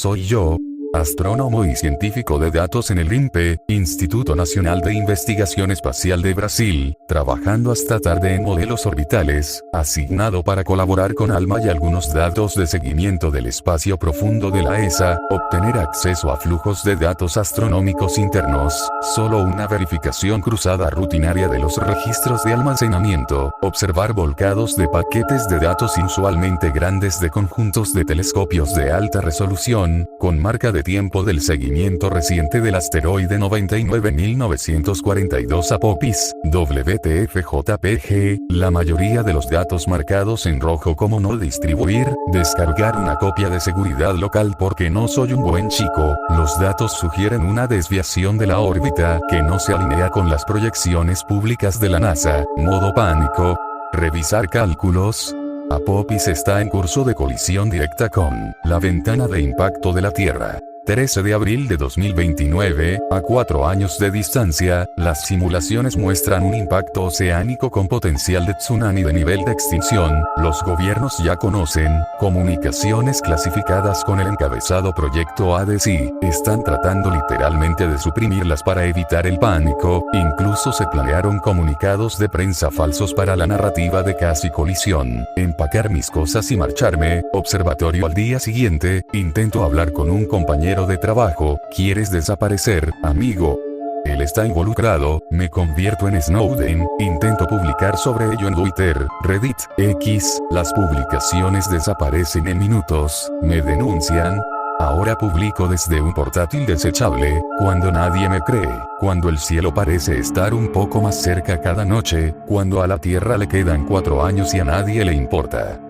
soy yo, astrónomo y científico de datos en el INPE, Instituto Nacional de Investigación Espacial de Brasil, trabajando hasta tarde en modelos orbitales, asignado para colaborar con ALMA y algunos datos de seguimiento del espacio profundo de la ESA, obtener acceso a flujos de datos astronómicos internos, solo una verificación cruzada rutinaria de los registros de almacenamiento, observar volcados de paquetes de datos inusualmente grandes de conjuntos de telescopios de alta resolución, con marca de tiempo del seguimiento reciente del asteroide 99942 Apophis, WTF-JPG, la mayoría de los datos marcados en rojo como no distribuir, descargar una copia de seguridad local porque no soy un buen chico, los datos sugieren una desviación de la órbita que no se alinea con las proyecciones públicas de la NASA, modo pánico, revisar cálculos. Apophis está en curso de colisión directa con la ventana de impacto de la Tierra. 13 de abril de 2029, a 4 años de distancia, las simulaciones muestran un impacto oceánico con potencial de tsunami de nivel de extinción. Los gobiernos ya conocen comunicaciones clasificadas con el encabezado Proyecto ADESI, están tratando literalmente de suprimirlas para evitar el pánico, incluso se planearon comunicados de prensa falsos para la narrativa de casi colisión. Empacar mis cosas y marcharme, observatorio al día siguiente, intento hablar con un compañero de trabajo, ¿quieres desaparecer, amigo? Él está involucrado, me convierto en Snowden, intento publicar sobre ello en Twitter, Reddit, X, las publicaciones desaparecen en minutos, me denuncian. Ahora publico desde un portátil desechable, cuando nadie me cree, cuando el cielo parece estar un poco más cerca cada noche, cuando a la Tierra le quedan 4 años y a nadie le importa.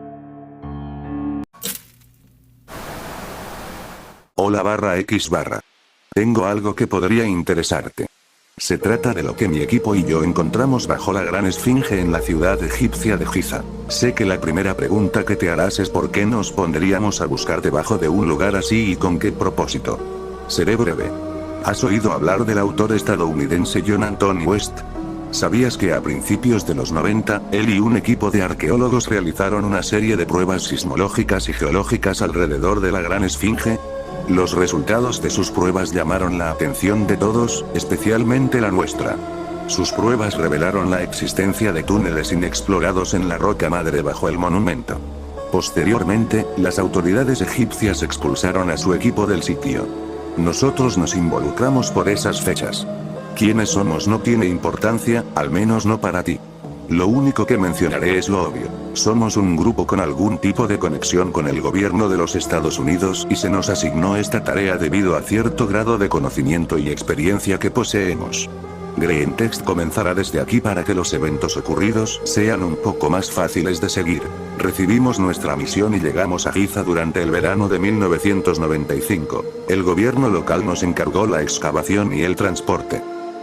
Hola /X/. Tengo algo que podría interesarte. Se trata de lo que mi equipo y yo encontramos bajo la gran esfinge en la ciudad egipcia de Giza. Sé que la primera pregunta que te harás es por qué nos pondríamos a buscar debajo de un lugar así y con qué propósito. Seré breve. ¿Has oído hablar del autor estadounidense John Anthony West? ¿Sabías que a principios de los 90, él y un equipo de arqueólogos realizaron una serie de pruebas sismológicas y geológicas alrededor de la gran esfinge? Los resultados de sus pruebas llamaron la atención de todos, especialmente la nuestra. Sus pruebas revelaron la existencia de túneles inexplorados en la roca madre bajo el monumento. Posteriormente, las autoridades egipcias expulsaron a su equipo del sitio. Nosotros nos involucramos por esas fechas. ¿Quiénes somos no tiene importancia, al menos no para ti? Lo único que mencionaré es lo obvio. Somos un grupo con algún tipo de conexión con el gobierno de los Estados Unidos y se nos asignó esta tarea debido a cierto grado de conocimiento y experiencia que poseemos. Greentext comenzará desde aquí para que los eventos ocurridos sean un poco más fáciles de seguir. Recibimos nuestra misión y llegamos a Giza durante el verano de 1995. El gobierno local nos encargó la excavación y el transporte.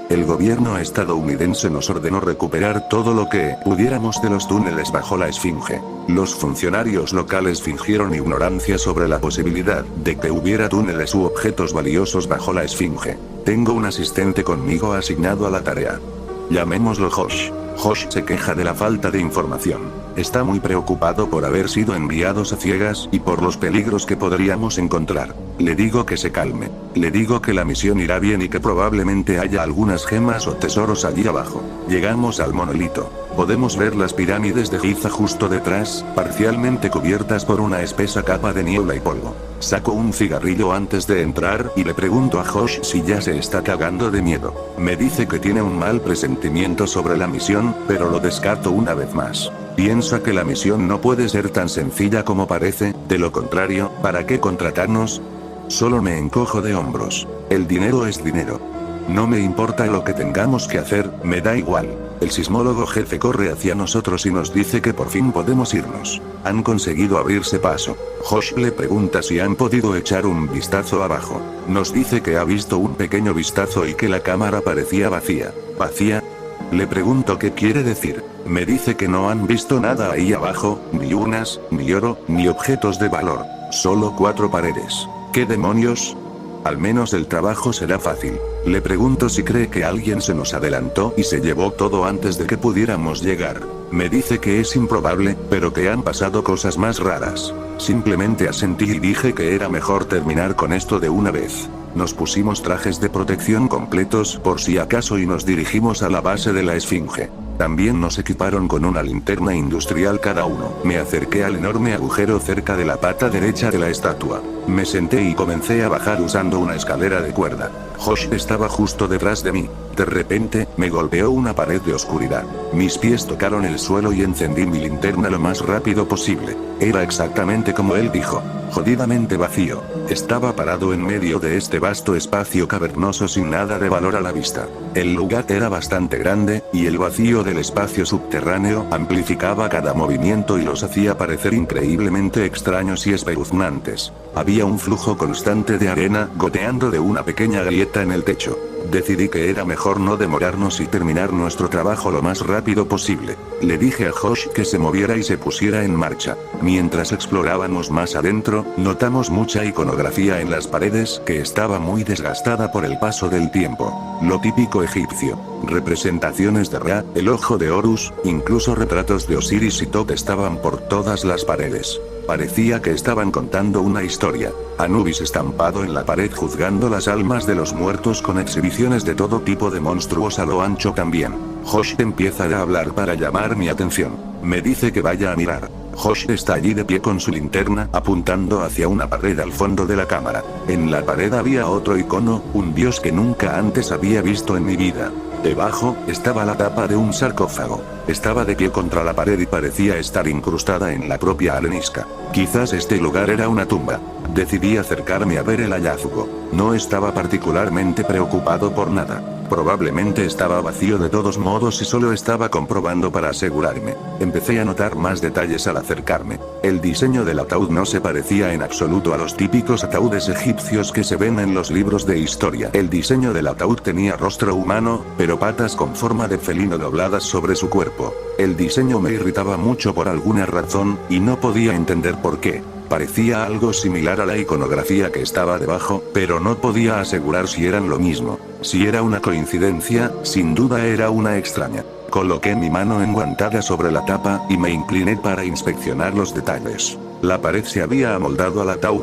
El gobierno estadounidense nos ordenó recuperar todo lo que pudiéramos de los túneles bajo la esfinge. Los funcionarios locales fingieron ignorancia sobre la posibilidad de que hubiera túneles u objetos valiosos bajo la esfinge. Tengo un asistente conmigo asignado a la tarea. Llamémoslo Josh. Josh se queja de la falta de información. Está muy preocupado por haber sido enviados a ciegas y por los peligros que podríamos encontrar. Le digo que se calme. Le digo que la misión irá bien y que probablemente haya algunas gemas o tesoros allí abajo. Llegamos al monolito. Podemos ver las pirámides de Giza justo detrás, parcialmente cubiertas por una espesa capa de niebla y polvo. Saco un cigarrillo antes de entrar y le pregunto a Josh si ya se está cagando de miedo. Me dice que tiene un mal presentimiento sobre la misión, pero lo descarto una vez más. Piensa que la misión no puede ser tan sencilla como parece, de lo contrario, ¿para qué contratarnos? Solo me encojo de hombros. El dinero es dinero. No me importa lo que tengamos que hacer, me da igual. El sismólogo jefe corre hacia nosotros y nos dice que por fin podemos irnos. Han conseguido abrirse paso. Josh le pregunta si han podido echar un vistazo abajo. Nos dice que ha visto un pequeño vistazo y que la cámara parecía vacía. ¿Vacía? Le pregunto qué quiere decir. Me dice que no han visto nada ahí abajo, ni urnas, ni oro, ni objetos de valor. Solo 4 paredes. ¿Qué demonios? Al menos el trabajo será fácil. Le pregunto si cree que alguien se nos adelantó y se llevó todo antes de que pudiéramos llegar. Me dice que es improbable, pero que han pasado cosas más raras. Simplemente asentí y dije que era mejor terminar con esto de una vez. Nos pusimos trajes de protección completos por si acaso y nos dirigimos a la base de la Esfinge. También nos equiparon con una linterna industrial cada uno. Me acerqué al enorme agujero cerca de la pata derecha de la estatua. Me senté y comencé a bajar usando una escalera de cuerda. Josh estaba justo detrás de mí. De repente, me golpeó una pared de oscuridad. Mis pies tocaron el suelo y encendí mi linterna lo más rápido posible. Era exactamente como él dijo. Jodidamente vacío. Estaba parado en medio de este vasto espacio cavernoso sin nada de valor a la vista. El lugar era bastante grande, y el vacío del espacio subterráneo amplificaba cada movimiento y los hacía parecer increíblemente extraños y espeluznantes. Había un flujo constante de arena goteando de una pequeña grieta en el techo. Decidí que era mejor no demorarnos y terminar nuestro trabajo lo más rápido posible. Le dije a Josh que se moviera y se pusiera en marcha. Mientras explorábamos más adentro, notamos mucha iconografía en las paredes que estaba muy desgastada por el paso del tiempo. Lo típico egipcio. Representaciones de Ra, el ojo de Horus, incluso retratos de Osiris y Tot estaban por todas las paredes. Parecía que estaban contando una historia. Anubis estampado en la pared juzgando las almas de los muertos con exhibiciones de todo tipo de monstruos a lo ancho también. Josh empieza a hablar para llamar mi atención. Me dice que vaya a mirar. Josh está allí de pie con su linterna apuntando hacia una pared al fondo de la cámara. En la pared había otro icono, un dios que nunca antes había visto en mi vida. Debajo, estaba la tapa de un sarcófago. Estaba de pie contra la pared y parecía estar incrustada en la propia arenisca. Quizás este lugar era una tumba. Decidí acercarme a ver el hallazgo. No estaba particularmente preocupado por nada. Probablemente estaba vacío de todos modos y solo estaba comprobando para asegurarme. Empecé a notar más detalles al acercarme. El diseño del ataúd no se parecía en absoluto a los típicos ataúdes egipcios que se ven en los libros de historia. El diseño del ataúd tenía rostro humano, pero patas con forma de felino dobladas sobre su cuerpo. El diseño me irritaba mucho por alguna razón, y no podía entender por qué. Parecía algo similar a la iconografía que estaba debajo, pero no podía asegurar si eran lo mismo. Si era una coincidencia, sin duda era una extraña. Coloqué mi mano enguantada sobre la tapa, y me incliné para inspeccionar los detalles. La pared se había amoldado al ataúd.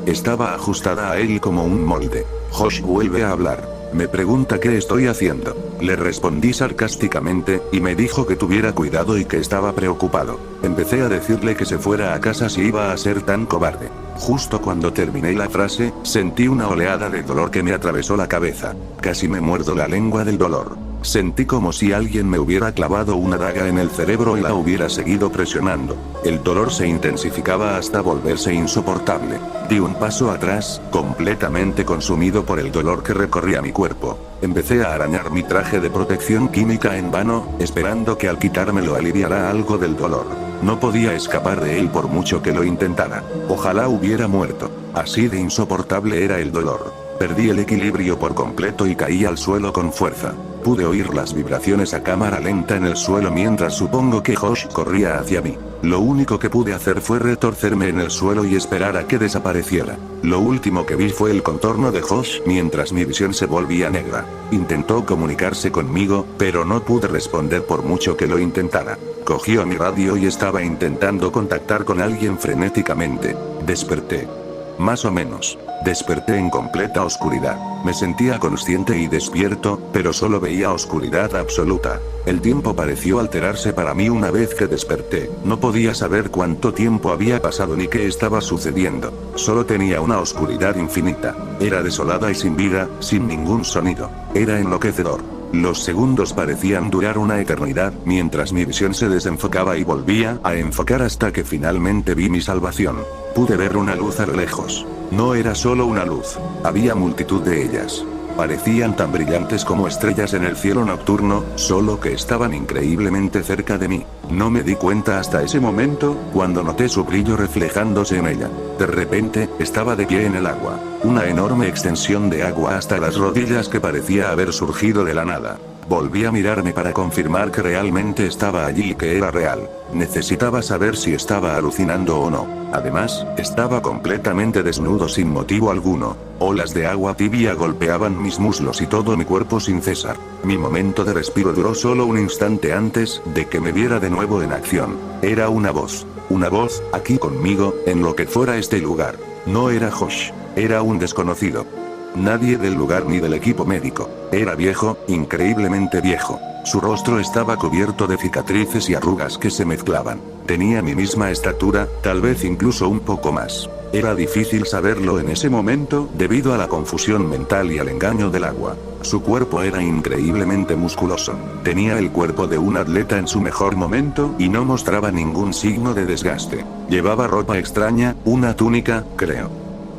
Estaba ajustada a él como un molde. Josh vuelve a hablar. Me pregunta qué estoy haciendo. Le respondí sarcásticamente, y me dijo que tuviera cuidado y que estaba preocupado. Empecé a decirle que se fuera a casa si iba a ser tan cobarde. Justo cuando terminé la frase, sentí una oleada de dolor que me atravesó la cabeza. Casi me muerdo la lengua del dolor. Sentí como si alguien me hubiera clavado una daga en el cerebro y la hubiera seguido presionando. El dolor se intensificaba hasta volverse insoportable. Di un paso atrás, completamente consumido por el dolor que recorría mi cuerpo. Empecé a arañar mi traje de protección química en vano, esperando que al quitármelo aliviara algo del dolor. No podía escapar de él por mucho que lo intentara. Ojalá hubiera muerto. Así de insoportable era el dolor. Perdí el equilibrio por completo y caí al suelo con fuerza. Pude oír las vibraciones a cámara lenta en el suelo mientras supongo que Josh corría hacia mí. Lo único que pude hacer fue retorcerme en el suelo y esperar a que desapareciera. Lo último que vi fue el contorno de Josh mientras mi visión se volvía negra. Intentó comunicarse conmigo, pero no pude responder por mucho que lo intentara. Cogió mi radio y estaba intentando contactar con alguien frenéticamente. Desperté. Más o menos. Desperté en completa oscuridad. Me sentía consciente y despierto, pero solo veía oscuridad absoluta. El tiempo pareció alterarse para mí una vez que desperté. No podía saber cuánto tiempo había pasado ni qué estaba sucediendo. Solo tenía una oscuridad infinita. Era desolada y sin vida, sin ningún sonido. Era enloquecedor. Los segundos parecían durar una eternidad, mientras mi visión se desenfocaba y volvía a enfocar hasta que finalmente vi mi salvación. Pude ver una luz a lo lejos. No era solo una luz, había multitud de ellas. Parecían tan brillantes como estrellas en el cielo nocturno, solo que estaban increíblemente cerca de mí. No me di cuenta hasta ese momento, cuando noté su brillo reflejándose en ella. De repente, estaba de pie en el agua. Una enorme extensión de agua hasta las rodillas que parecía haber surgido de la nada. Volví a mirarme para confirmar que realmente estaba allí y que era real. Necesitaba saber si estaba alucinando o no. Además, estaba completamente desnudo sin motivo alguno. Olas de agua tibia golpeaban mis muslos y todo mi cuerpo sin cesar. Mi momento de respiro duró solo un instante antes de que me viera de nuevo en acción. Era una voz. Una voz, aquí conmigo, en lo que fuera este lugar. No era Josh. Era un desconocido. Nadie del lugar ni del equipo médico. Era viejo, increíblemente viejo. Su rostro estaba cubierto de cicatrices y arrugas que se mezclaban. Tenía mi misma estatura, tal vez incluso un poco más. Era difícil saberlo en ese momento, debido a la confusión mental y al engaño del agua. Su cuerpo era increíblemente musculoso. Tenía el cuerpo de un atleta en su mejor momento y no mostraba ningún signo de desgaste. Llevaba ropa extraña, una túnica, creo.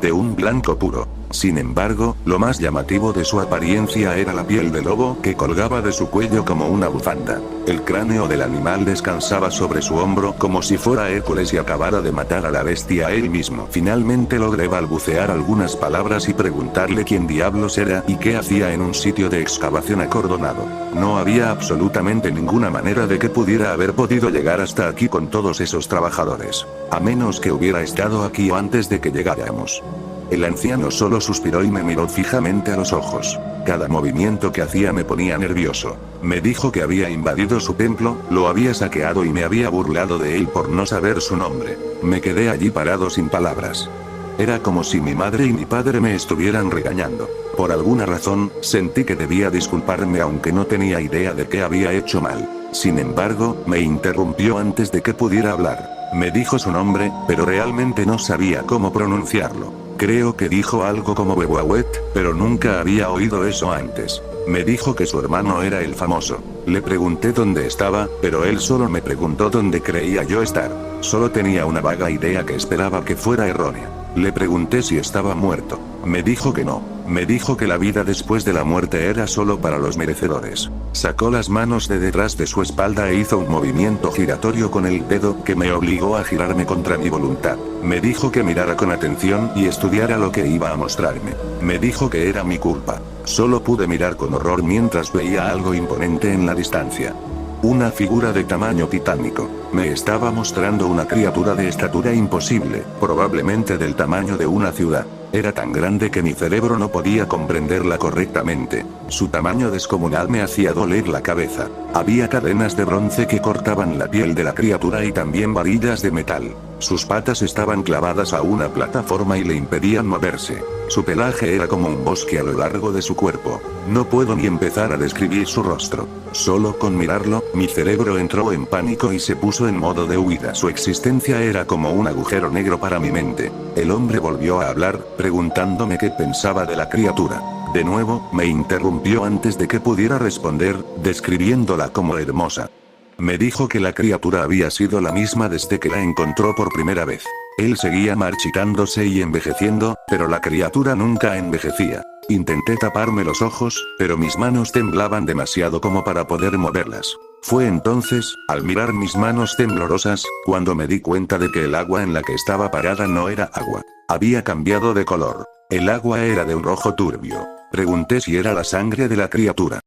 De un blanco puro. Sin embargo, lo más llamativo de su apariencia era la piel de lobo que colgaba de su cuello como una bufanda. El cráneo del animal descansaba sobre su hombro como si fuera Hércules y acabara de matar a la bestia él mismo. Finalmente logré balbucear algunas palabras y preguntarle quién diablos era y qué hacía en un sitio de excavación acordonado. No había absolutamente ninguna manera de que pudiera haber podido llegar hasta aquí con todos esos trabajadores. A menos que hubiera estado aquí antes de que llegáramos. El anciano solo suspiró y me miró fijamente a los ojos. Cada movimiento que hacía me ponía nervioso. Me dijo que había invadido su templo, lo había saqueado y me había burlado de él por no saber su nombre. Me quedé allí parado sin palabras. Era como si mi madre y mi padre me estuvieran regañando. Por alguna razón, sentí que debía disculparme aunque no tenía idea de qué había hecho mal. Sin embargo, me interrumpió antes de que pudiera hablar. Me dijo su nombre, pero realmente no sabía cómo pronunciarlo. Creo que dijo algo como Bebawet, pero nunca había oído eso antes. Me dijo que su hermano era el famoso. Le pregunté dónde estaba, pero él solo me preguntó dónde creía yo estar. Solo tenía una vaga idea que esperaba que fuera errónea. Le pregunté si estaba muerto. Me dijo que no. Me dijo que la vida después de la muerte era solo para los merecedores. Sacó las manos de detrás de su espalda e hizo un movimiento giratorio con el dedo que me obligó a girarme contra mi voluntad. Me dijo que mirara con atención y estudiara lo que iba a mostrarme. Me dijo que era mi culpa. Solo pude mirar con horror mientras veía algo imponente en la distancia. Una figura de tamaño titánico. Me estaba mostrando una criatura de estatura imposible, probablemente del tamaño de una ciudad. Era tan grande que mi cerebro no podía comprenderla correctamente. Su tamaño descomunal me hacía doler la cabeza. Había cadenas de bronce que cortaban la piel de la criatura y también varillas de metal. Sus patas estaban clavadas a una plataforma y le impedían moverse. Su pelaje era como un bosque a lo largo de su cuerpo. No puedo ni empezar a describir su rostro. Solo con mirarlo, mi cerebro entró en pánico y se puso en modo de huida. Su existencia era como un agujero negro para mi mente. El hombre volvió a hablar, preguntándome qué pensaba de la criatura. De nuevo, me interrumpió antes de que pudiera responder, describiéndola como hermosa. Me dijo que la criatura había sido la misma desde que la encontró por primera vez. Él seguía marchitándose y envejeciendo, pero la criatura nunca envejecía. Intenté taparme los ojos, pero mis manos temblaban demasiado como para poder moverlas. Fue entonces, al mirar mis manos temblorosas, cuando me di cuenta de que el agua en la que estaba parada no era agua. Había cambiado de color. El agua era de un rojo turbio. Pregunté si era la sangre de la criatura.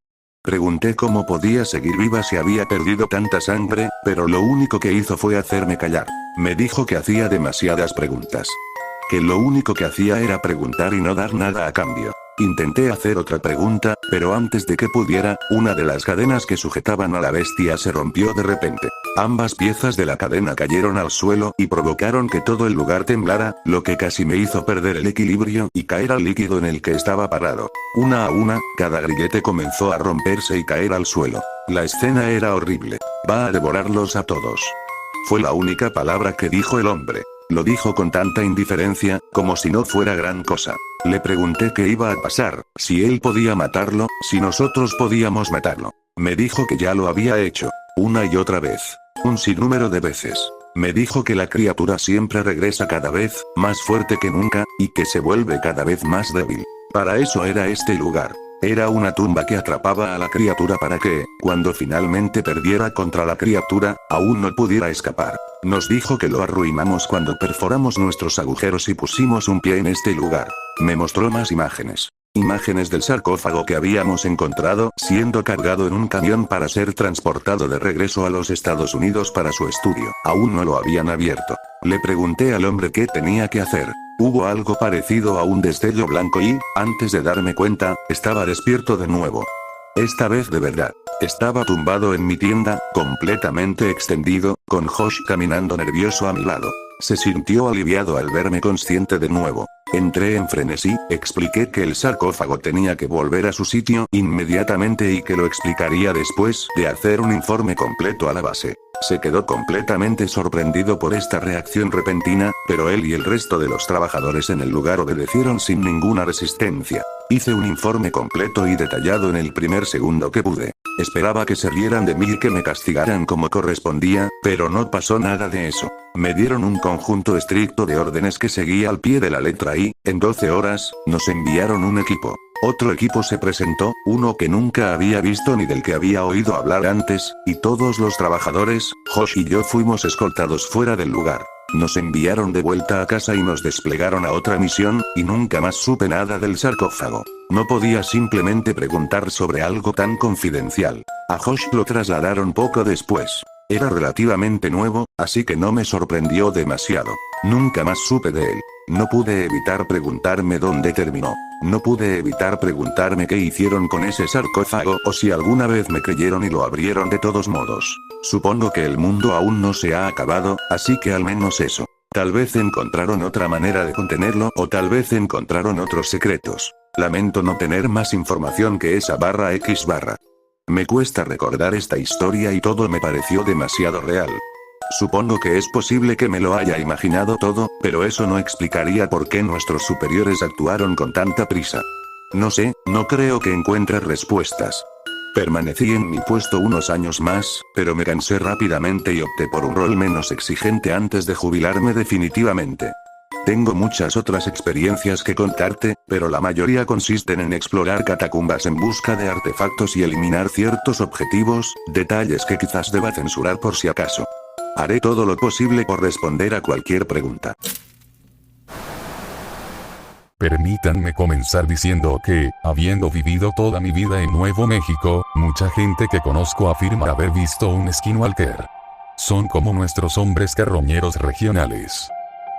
Pregunté cómo podía seguir viva si había perdido tanta sangre, pero lo único que hizo fue hacerme callar. Me dijo que hacía demasiadas preguntas. Que lo único que hacía era preguntar y no dar nada a cambio. Intenté hacer otra pregunta, pero antes de que pudiera, una de las cadenas que sujetaban a la bestia se rompió de repente. Ambas piezas de la cadena cayeron al suelo y provocaron que todo el lugar temblara, lo que casi me hizo perder el equilibrio y caer al líquido en el que estaba parado. Una a una, cada grillete comenzó a romperse y caer al suelo. La escena era horrible. Va a devorarlos a todos. Fue la única palabra que dijo el hombre. Lo dijo con tanta indiferencia, como si no fuera gran cosa. Le pregunté qué iba a pasar, si él podía matarlo, si nosotros podíamos matarlo. Me dijo que ya lo había hecho. Una y otra vez. Un sinnúmero de veces. Me dijo que la criatura siempre regresa cada vez, más fuerte que nunca, y que se vuelve cada vez más débil. Para eso era este lugar. Era una tumba que atrapaba a la criatura para que, cuando finalmente perdiera contra la criatura, aún no pudiera escapar. Nos dijo que lo arruinamos cuando perforamos nuestros agujeros y pusimos un pie en este lugar. Me mostró más imágenes. Imágenes del sarcófago que habíamos encontrado, siendo cargado en un camión para ser transportado de regreso a los Estados Unidos para su estudio. Aún no lo habían abierto. Le pregunté al hombre qué tenía que hacer. Hubo algo parecido a un destello blanco y, antes de darme cuenta, estaba despierto de nuevo. Esta vez de verdad. Estaba tumbado en mi tienda, completamente extendido, con Josh caminando nervioso a mi lado. Se sintió aliviado al verme consciente de nuevo. Entré en frenesí, expliqué que el sarcófago tenía que volver a su sitio inmediatamente y que lo explicaría después de hacer un informe completo a la base. Se quedó completamente sorprendido por esta reacción repentina, pero él y el resto de los trabajadores en el lugar obedecieron sin ninguna resistencia. Hice un informe completo y detallado en el primer segundo que pude. Esperaba que se rieran de mí y que me castigaran como correspondía, pero no pasó nada de eso. Me dieron un conjunto estricto de órdenes que seguía al pie de la letra y, en 12 horas, nos enviaron un equipo. Otro equipo se presentó, uno que nunca había visto ni del que había oído hablar antes, y todos los trabajadores, Josh y yo fuimos escoltados fuera del lugar. Nos enviaron de vuelta a casa y nos desplegaron a otra misión, y nunca más supe nada del sarcófago. No podía simplemente preguntar sobre algo tan confidencial. A Josh lo trasladaron poco después. Era relativamente nuevo, así que no me sorprendió demasiado. Nunca más supe de él. No pude evitar preguntarme dónde terminó. No pude evitar preguntarme qué hicieron con ese sarcófago o si alguna vez me creyeron y lo abrieron de todos modos. Supongo que el mundo aún no se ha acabado, así que al menos eso. Tal vez encontraron otra manera de contenerlo o tal vez encontraron otros secretos. Lamento no tener más información que esa /X/. Me cuesta recordar esta historia y todo me pareció demasiado real. Supongo que es posible que me lo haya imaginado todo, pero eso no explicaría por qué nuestros superiores actuaron con tanta prisa. No sé, no creo que encuentre respuestas. Permanecí en mi puesto unos años más, pero me cansé rápidamente y opté por un rol menos exigente antes de jubilarme definitivamente. Tengo muchas otras experiencias que contarte, pero la mayoría consisten en explorar catacumbas en busca de artefactos y eliminar ciertos objetivos, detalles que quizás deba censurar por si acaso. Haré todo lo posible por responder a cualquier pregunta. Permítanme comenzar diciendo que, habiendo vivido toda mi vida en Nuevo México, mucha gente que conozco afirma haber visto un skinwalker. Son como nuestros hombres carroñeros regionales.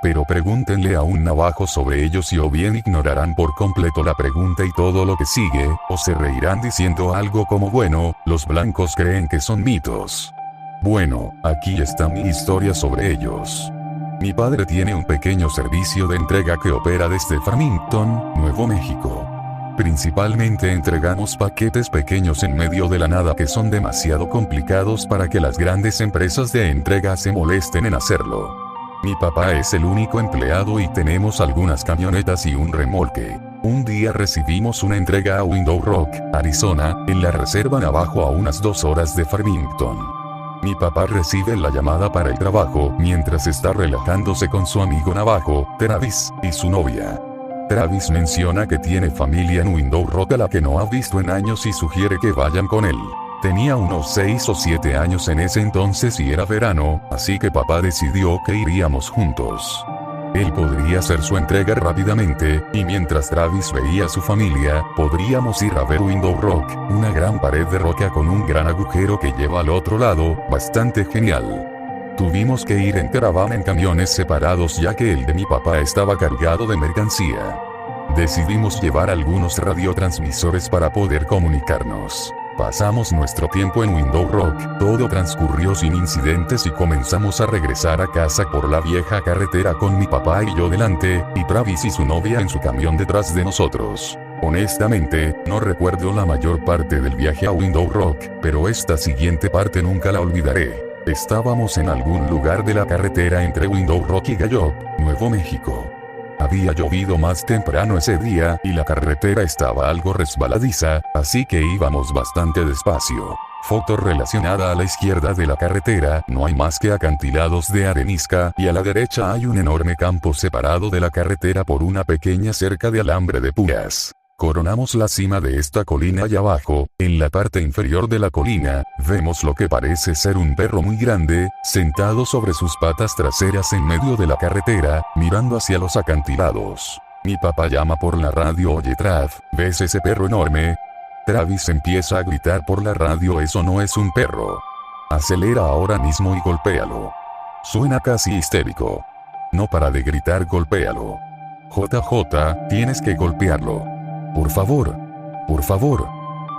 Pero pregúntenle a un navajo sobre ellos y o bien ignorarán por completo la pregunta y todo lo que sigue, o se reirán diciendo algo como bueno, los blancos creen que son mitos. Bueno, aquí está mi historia sobre ellos. Mi padre tiene un pequeño servicio de entrega que opera desde Farmington, Nuevo México. Principalmente entregamos paquetes pequeños en medio de la nada que son demasiado complicados para que las grandes empresas de entrega se molesten en hacerlo. Mi papá es el único empleado y tenemos algunas camionetas y un remolque. Un día recibimos una entrega a Window Rock, Arizona, en la reserva Navajo a unas 2 horas de Farmington. Mi papá recibe la llamada para el trabajo mientras está relajándose con su amigo navajo, Travis, y su novia. Travis menciona que tiene familia en Window Rock a la que no ha visto en años y sugiere que vayan con él. Tenía unos 6 o 7 años en ese entonces y era verano, así que papá decidió que iríamos juntos. Él podría hacer su entrega rápidamente, y mientras Travis veía a su familia, podríamos ir a ver Window Rock, una gran pared de roca con un gran agujero que lleva al otro lado, bastante genial. Tuvimos que ir en caravana en camiones separados ya que el de mi papá estaba cargado de mercancía. Decidimos llevar algunos radiotransmisores para poder comunicarnos. Pasamos nuestro tiempo en Window Rock, todo transcurrió sin incidentes y comenzamos a regresar a casa por la vieja carretera con mi papá y yo delante, y Travis y su novia en su camión detrás de nosotros. Honestamente, no recuerdo la mayor parte del viaje a Window Rock, pero esta siguiente parte nunca la olvidaré. Estábamos en algún lugar de la carretera entre Window Rock y Gallup, Nuevo México. Había llovido más temprano ese día y la carretera estaba algo resbaladiza, así que íbamos bastante despacio. Foto relacionada: a la izquierda de la carretera no hay más que acantilados de arenisca y a la derecha hay un enorme campo separado de la carretera por una pequeña cerca de alambre de púas. Coronamos la cima de esta colina y abajo, en la parte inferior de la colina, vemos lo que parece ser un perro muy grande, sentado sobre sus patas traseras en medio de la carretera, mirando hacia los acantilados. Mi papá llama por la radio: oye Trav, ¿ves ese perro enorme? Travis empieza a gritar por la radio: eso no es un perro. Acelera ahora mismo y golpéalo. Suena casi histérico. No para de gritar: golpéalo. JJ, tienes que golpearlo. Por favor. Por favor.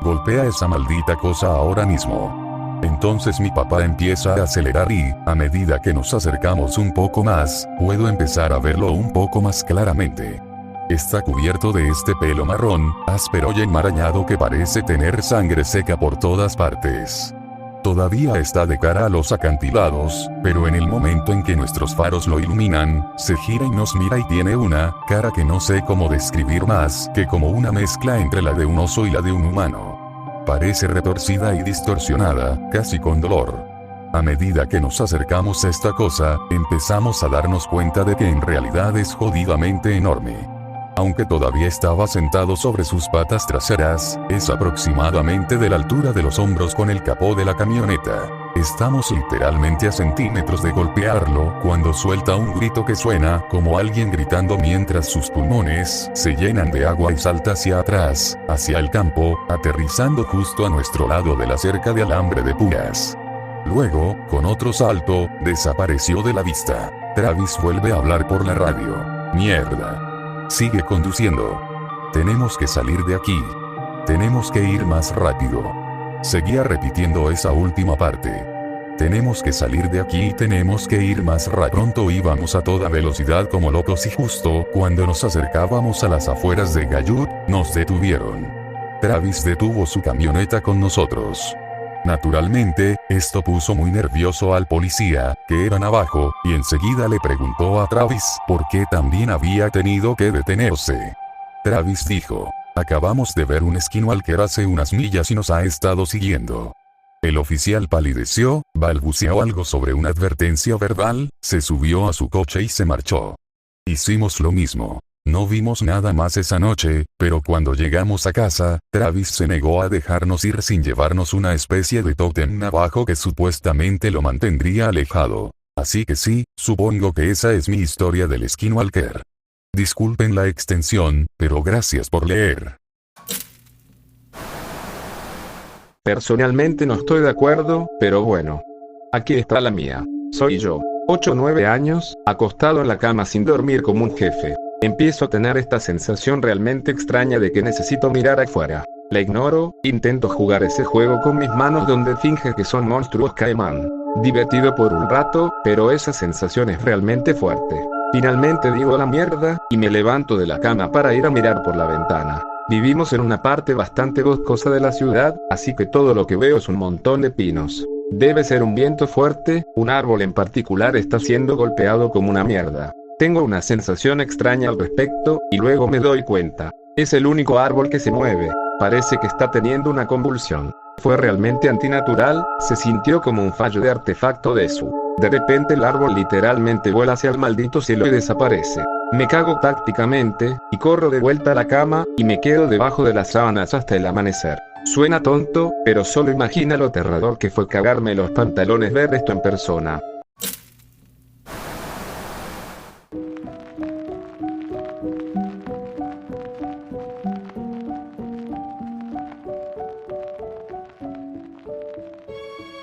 golpea esa maldita cosa ahora mismo. Entonces mi papá empieza a acelerar y, a medida que nos acercamos un poco más, puedo empezar a verlo un poco más claramente. Está cubierto de este pelo marrón, áspero y enmarañado que parece tener sangre seca por todas partes. Todavía está de cara a los acantilados, pero en el momento en que nuestros faros lo iluminan, se gira y nos mira y tiene una cara que no sé cómo describir más que como una mezcla entre la de un oso y la de un humano. Parece retorcida y distorsionada, casi con dolor. A medida que nos acercamos a esta cosa, empezamos a darnos cuenta de que en realidad es jodidamente enorme. Aunque todavía estaba sentado sobre sus patas traseras, es aproximadamente de la altura de los hombros con el capó de la camioneta. Estamos literalmente a centímetros de golpearlo cuando suelta un grito que suena como alguien gritando mientras sus pulmones se llenan de agua y salta hacia atrás, hacia el campo, aterrizando justo a nuestro lado de la cerca de alambre de púas. Luego, con otro salto, desapareció de la vista. Travis vuelve a hablar por la radio. Mierda. Sigue conduciendo. Tenemos que salir de aquí. Tenemos que ir más rápido. Seguía repitiendo esa última parte. Tenemos que salir de aquí y tenemos que ir más rápido. Pronto íbamos a toda velocidad como locos y justo cuando nos acercábamos a las afueras de Gallut, nos detuvieron. Travis detuvo su camioneta con nosotros. Naturalmente, esto puso muy nervioso al policía, que era navajo, y enseguida le preguntó a Travis por qué también había tenido que detenerse. Travis dijo: acabamos de ver un esquinwalker hace unas millas y nos ha estado siguiendo. El oficial palideció, balbuceó algo sobre una advertencia verbal, se subió a su coche y se marchó. Hicimos lo mismo. No vimos nada más esa noche, pero cuando llegamos a casa, Travis se negó a dejarnos ir sin llevarnos una especie de tótem navajo que supuestamente lo mantendría alejado. Así que sí, supongo que esa es mi historia del skinwalker. Disculpen la extensión, pero gracias por leer. Personalmente no estoy de acuerdo, pero bueno. Aquí está la mía. Soy yo. 8 o 9 años, acostado en la cama sin dormir como un jefe. Empiezo a tener esta sensación realmente extraña de que necesito mirar afuera. La ignoro, intento jugar ese juego con mis manos donde finge que son monstruos caimán. Divertido por un rato, pero esa sensación es realmente fuerte. Finalmente digo la mierda, y me levanto de la cama para ir a mirar por la ventana. Vivimos en una parte bastante boscosa de la ciudad, así que todo lo que veo es un montón de pinos. Debe ser un viento fuerte, un árbol en particular está siendo golpeado como una mierda. Tengo una sensación extraña al respecto, y luego me doy cuenta. Es el único árbol que se mueve. Parece que está teniendo una convulsión. Fue realmente antinatural, se sintió como un fallo de artefacto de su. De repente el árbol literalmente vuela hacia el maldito cielo y desaparece. Me cago tácticamente, y corro de vuelta a la cama, y me quedo debajo de las sábanas hasta el amanecer. Suena tonto, pero solo imagina lo aterrador que fue cagarme los pantalones ver esto en persona.